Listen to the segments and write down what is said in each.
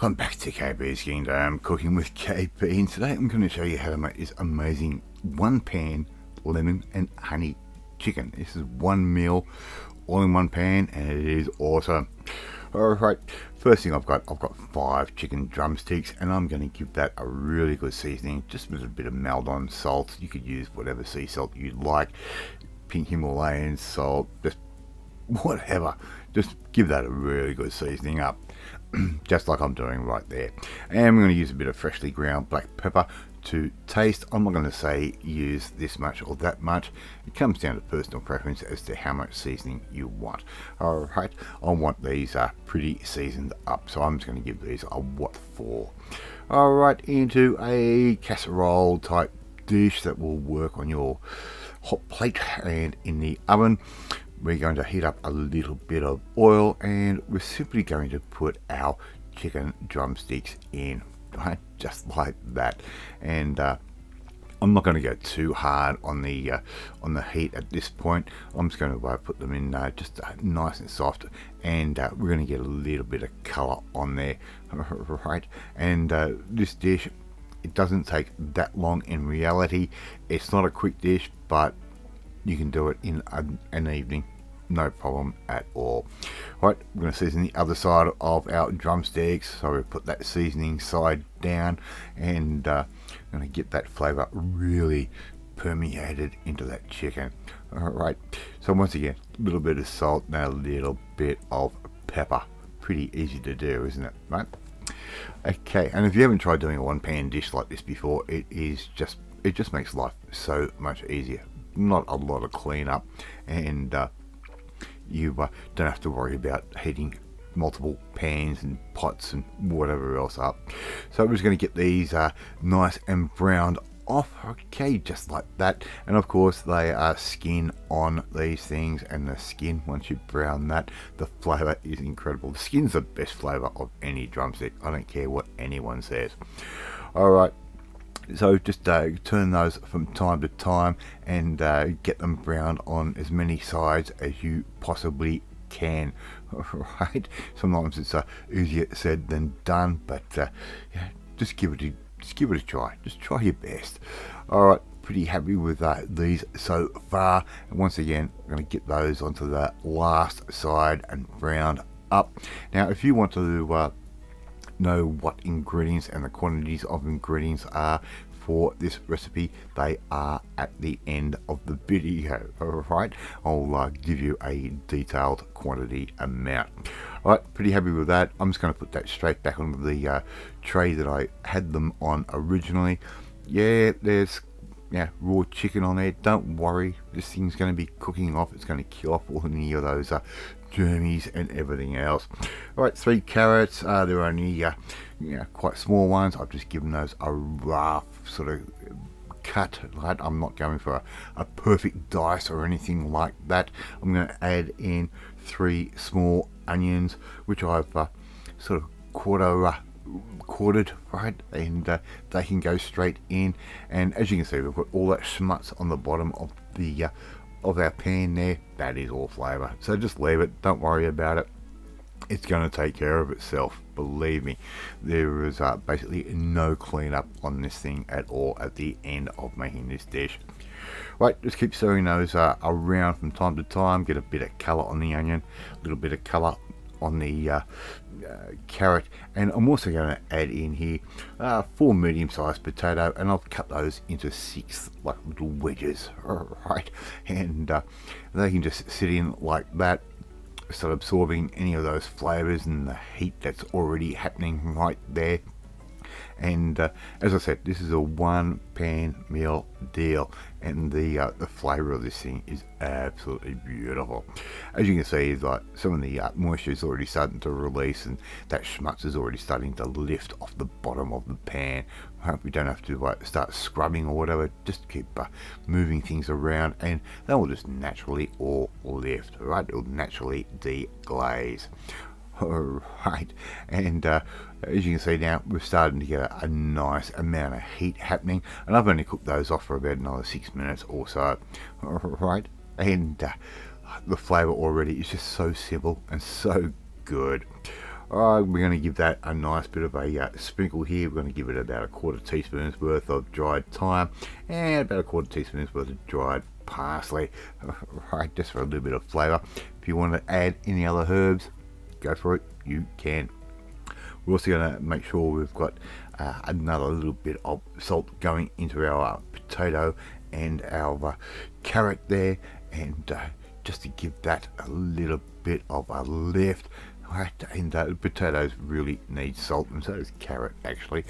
Welcome back to KP's Kingdom, cooking with KP, and today I'm going to show you how to make this amazing one pan lemon and honey chicken. This is one meal all in one pan and it is awesome. Alright, first thing I've got 5 chicken drumsticks and I'm going to give that a really good seasoning, just with a bit of Maldon salt. You could use whatever sea salt you'd like, pink Himalayan salt, just whatever. Just give that a really good seasoning up. Just like I'm doing right there. And I'm going to use a bit of freshly ground black pepper to taste. I'm not going to say use this much or that much. It comes down to personal preference as to how much seasoning you want. Alright, I want these pretty seasoned up, so I'm just going to give these a what for. Alright, into a casserole type dish that will work on your hot plate and in the oven. We're going to heat up a little bit of oil and we're simply going to put our chicken drumsticks in, right? Just like that. And I'm not going to go too hard on the heat at this point. I'm just going to put them in just nice and soft, and we're going to get a little bit of color on there, right? And this dish, it doesn't take that long in reality. It's not a quick dish, but you can do it in an evening, no problem at all. Right, we're going to season the other side of our drumsticks, so we put that seasoning side down, and going to get that flavor really permeated into that chicken. Alright, so once again, a little bit of salt and a little bit of pepper. Pretty easy to do, isn't it? Right? Okay, and if you haven't tried doing a one pan dish like this before, it just makes life so much easier. Not a lot of cleanup, and you don't have to worry about heating multiple pans and pots and whatever else up. So we're just going to get these nice and browned off. Okay, just like that. And of course they are skin on these things, and the skin, once you brown that, the flavor is incredible. The skin's the best flavor of any drumstick. I don't care what anyone says. Alright, so just turn those from time to time and get them browned on as many sides as you possibly can. Right, sometimes it's easier said than done, but yeah, just give it a try. Just try your best. Alright, pretty happy with these so far, and once again I'm going to get those onto the last side and browned up. Now if you want to know what ingredients and the quantities of ingredients are for this recipe, they are at the end of the video. Alright, I'll give you a detailed quantity amount. Alright, pretty happy with that. I'm just going to put that straight back onto the tray that I had them on originally. Yeah, there's raw chicken on there. Don't worry, this thing's going to be cooking off. It's going to kill off all any of those germies and everything else. Alright, 3 carrots. They're only quite small ones. I've just given those a rough sort of cut. Right, I'm not going for a perfect dice or anything like that. I'm going to add in 3 small onions, which I've sort of quartered, right, and they can go straight in. And as you can see, we've got all that schmutz on the bottom of the of our pan there. That is all flavor, so just leave it. Don't worry about it. It's going to take care of itself, believe me. There is basically no cleanup on this thing at all at the end of making this dish. Right, just keep stirring those around from time to time. Get a bit of color on the onion, a little bit of color on the carrot, and I'm also going to add in here 4 medium-sized potato, and I've cut those into 6 like little wedges. Right, and they can just sit in like that, start absorbing any of those flavors and the heat that's already happening right there. And as I said, this is a one pan meal deal, and the flavor of this thing is absolutely beautiful. As you can see, like some of the moisture is already starting to release, and that schmutz is already starting to lift off the bottom of the pan. We don't have to start scrubbing or whatever. Just keep moving things around, and they will just naturally all lift. Right, it will naturally deglaze. Alright, and as you can see now, we're starting to get a nice amount of heat happening, and I've only cooked those off for about another 6 minutes or so. Alright, and the flavor already is just so simple and so good. Alright, we're going to give that a nice bit of a sprinkle here. We're going to give it about a quarter teaspoon's worth of dried thyme and about a quarter teaspoon's worth of dried parsley. Right, just for a little bit of flavour. If you want to add any other herbs, go for it, you can. We're also going to make sure we've got another little bit of salt going into our potato and our carrot there, and just to give that a little bit of a lift. Right, and the potatoes really need salt, and so does carrot actually.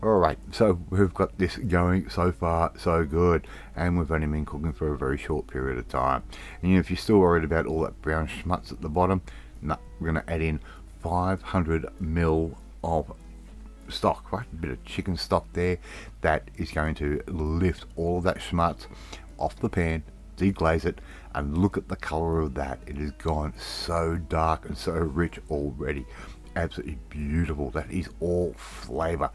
Alright, so we've got this going so far so good, and we've only been cooking for a very short period of time. And if you're still worried about all that brown schmutz at the bottom, no, we're going to add in 500 ml of stock, right, a bit of chicken stock there. That is going to lift all of that schmutz off the pan, deglaze it, and look at the color of that. It has gone so dark and so rich already. Absolutely beautiful. That is all flavor.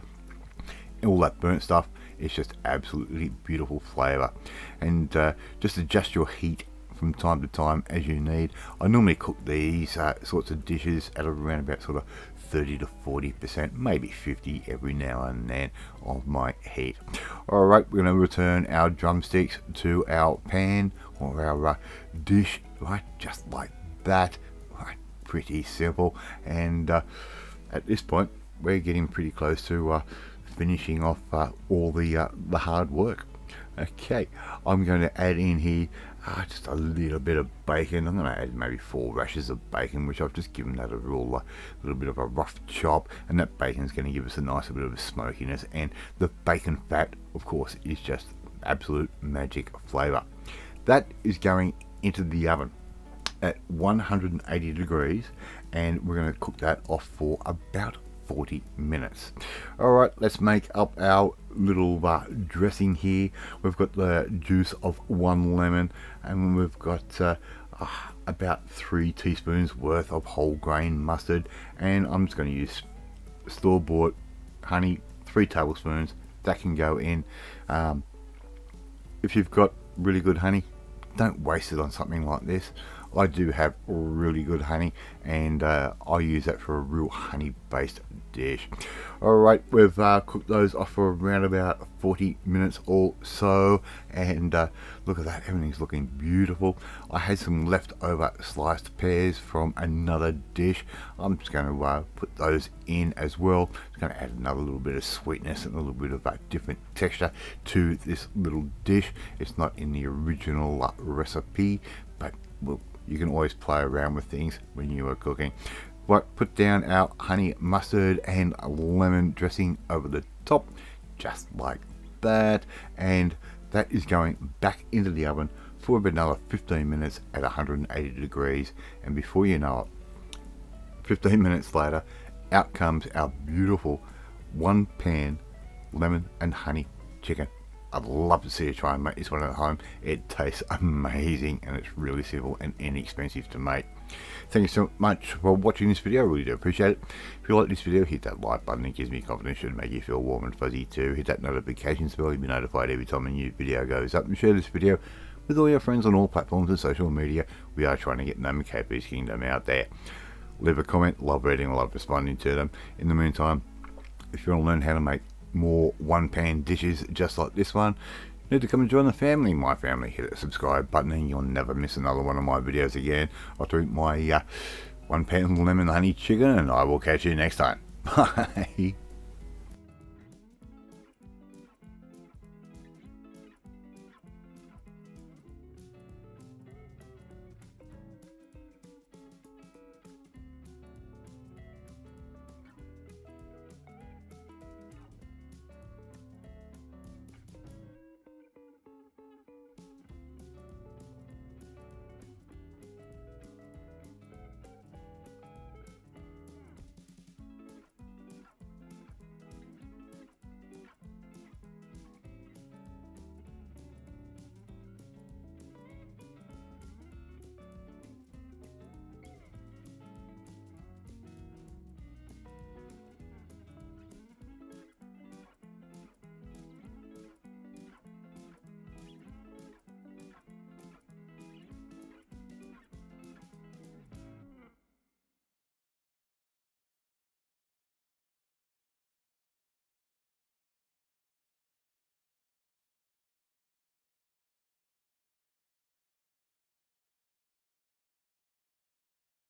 All that burnt stuff is just absolutely beautiful flavor. And just adjust your heat from time to time as you need. I normally cook these sorts of dishes at around about sort of 30 to 40%, maybe 50 every now and then of my heat. Alright, we're going to return our drumsticks to our pan or our dish, right, just like that. Right, pretty simple. And at this point we're getting pretty close to finishing off all the hard work. Okay, I'm going to add in here just a little bit of bacon. I'm going to add maybe 4 rashers of bacon, which I've just given that a real little bit of a rough chop, and that bacon is going to give us a nice bit of a smokiness, and the bacon fat, of course, is just absolute magic flavor. That is going into the oven at 180 degrees, and we're going to cook that off for about 40 minutes. Alright, let's make up our little dressing here. We've got the juice of 1 lemon, and we've got about 3 teaspoons worth of whole grain mustard, and I'm just going to use store-bought honey, 3 tablespoons. That can go in. If you've got really good honey, don't waste it on something like this. I do have really good honey, and I use that for a real honey based dish. Alright, we've cooked those off for around about 40 minutes or so, and look at that, everything's looking beautiful. I had some leftover sliced pears from another dish. I'm just going to put those in as well. It's going to add another little bit of sweetness and a little bit of different texture to this little dish. It's not in the original recipe, but well, you can always play around with things when you are cooking. But put down our honey mustard and lemon dressing over the top, just like that, and that is going back into the oven for about another 15 minutes at 180 degrees. And before you know it, 15 minutes later, out comes our beautiful 1 pan lemon and honey chicken. I'd love to see you try and make this one at home. It tastes amazing, and it's really simple and inexpensive to make. Thank you so much for watching this video. I really do appreciate it. If you like this video, hit that like button. It gives me confidence and make you feel warm and fuzzy too. Hit that notification bell. You'll be notified every time a new video goes up. And share this video with all your friends on all platforms and social media. We are trying to get Name KP's Kingdom out there. Leave a comment. Love reading. Love responding to them. In the meantime, if you want to learn how to make more 1-pan dishes just like this one, you need to come and join the family. My family. Hit that subscribe button and you'll never miss another one of my videos again. I'll do my 1-pan lemon honey chicken, and I will catch you next time. Bye.